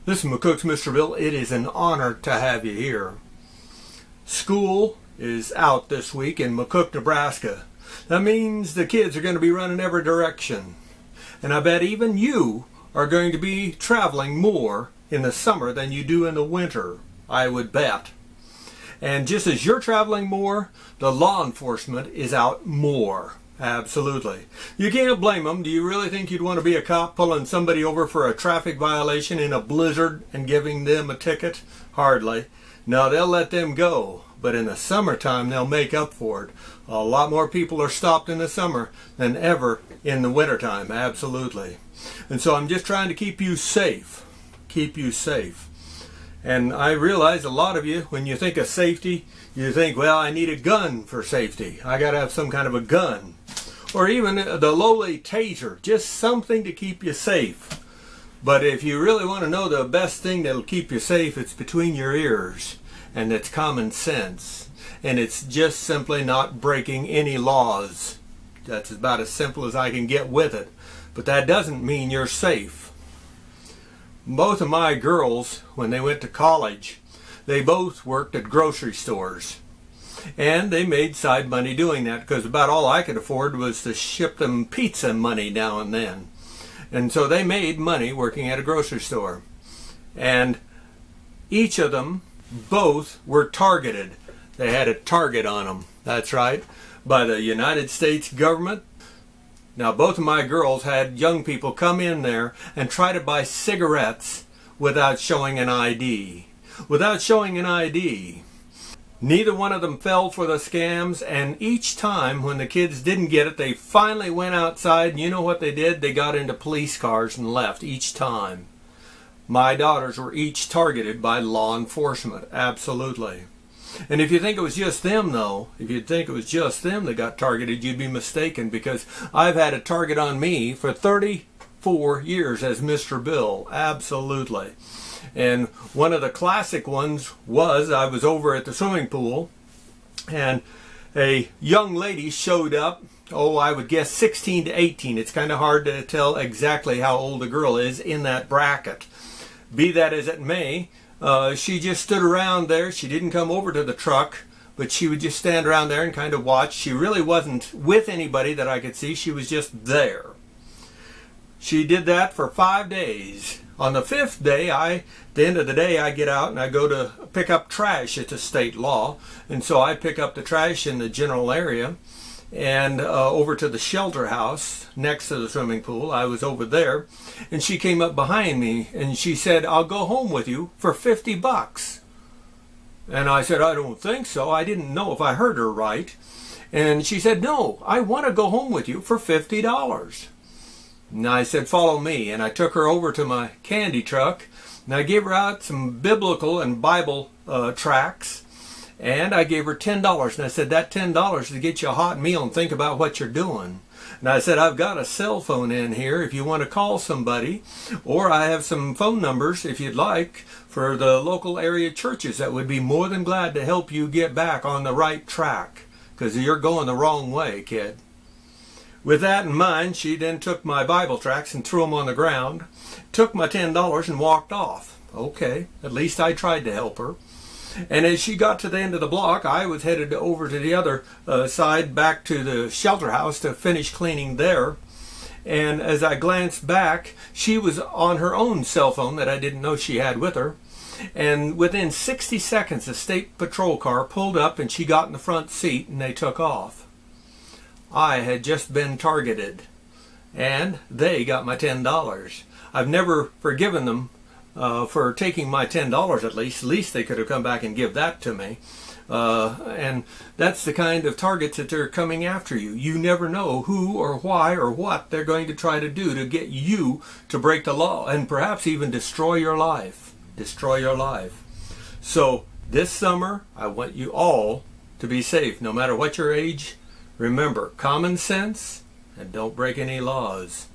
This is McCook's Mr. Bill. It is an honor to have you here. School is out this week in McCook, Nebraska. That means the kids are going to be running every direction. And I bet even you are going to be traveling more in the summer than you do in the winter, I would bet. And just as you're traveling more, the law enforcement is out more. Absolutely. You can't blame them. Do you really think you'd want to be a cop pulling somebody over for a traffic violation in a blizzard and giving them a ticket? Hardly. No, they'll let them go. But in the summertime, they'll make up for it. A lot more people are stopped in the summer than ever in the wintertime. Absolutely. And so I'm just trying to keep you safe. Keep you safe. And I realize a lot of you, when you think of safety, you think, well, I need a gun for safety. I got to have some kind of a gun. Or even the lowly taser, just something to keep you safe. But if you really want to know the best thing that'll keep you safe, it's between your ears. And it's common sense. And it's just simply not breaking any laws. That's about as simple as I can get with it. But that doesn't mean you're safe. Both of my girls, when they went to college, they both worked at grocery stores. And they made side money doing that because about all I could afford was to ship them pizza money now and then. And so they made money working at a grocery store. And each of them, both were targeted. They had a target on them, that's right, by the United States government. Now both of my girls had young people come in there and try to buy cigarettes without showing an ID. Without showing an ID. Neither one of them fell for the scams, and each time when the kids didn't get it, they finally went outside, and you know what they did? They got into police cars and left each time. My daughters were each targeted by law enforcement, absolutely. And if you think it was just them, though, if you'd think it was just them that got targeted, you'd be mistaken, because I've had a target on me for 34 years as Mr. Bill, absolutely. And one of the classic ones was I was over at the swimming pool and a young lady showed up. Oh, I would guess 16 to 18. It's kind of hard to tell exactly how old a girl is in that bracket. Be that as it may, she just stood around there. She didn't come over to the truck, but she would just stand around there and kind of watch. She really wasn't with anybody that I could see. She was just there. She did that for 5 days. On the 5th day, at the end of the day, I get out and I go to pick up trash. It's a state law. And so I pick up the trash in the general area and over to the shelter house next to the swimming pool. I was over there. And she came up behind me and she said, "I'll go home with you for 50 bucks. And I said, "I don't think so." I didn't know if I heard her right. And she said, "No, I want to go home with you for $50. And I said, "Follow me." And I took her over to my candy truck and I gave her out some biblical and Bible tracts, and I gave her $10. And I said, "That $10 is to get you a hot meal and think about what you're doing." And I said, "I've got a cell phone in here if you want to call somebody, or I have some phone numbers if you'd like for the local area churches that would be more than glad to help you get back on the right track, because you're going the wrong way, kid." With that in mind, she then took my Bible tracts and threw them on the ground, took my $10 and walked off. Okay, at least I tried to help her. And as she got to the end of the block, I was headed over to the other side, back to the shelter house to finish cleaning there. And as I glanced back, she was on her own cell phone that I didn't know she had with her. And within 60 seconds, a state patrol car pulled up and she got in the front seat and they took off. I had just been targeted, and they got my $10. I've never forgiven them for taking my $10 at least. At least they could have come back and give that to me. And that's the kind of targets that they're coming after you. You never know who or why or what they're going to try to do to get you to break the law and perhaps even destroy your life. Destroy your life. So this summer, I want you all to be safe, no matter what your age. Remember, common sense, and don't break any laws.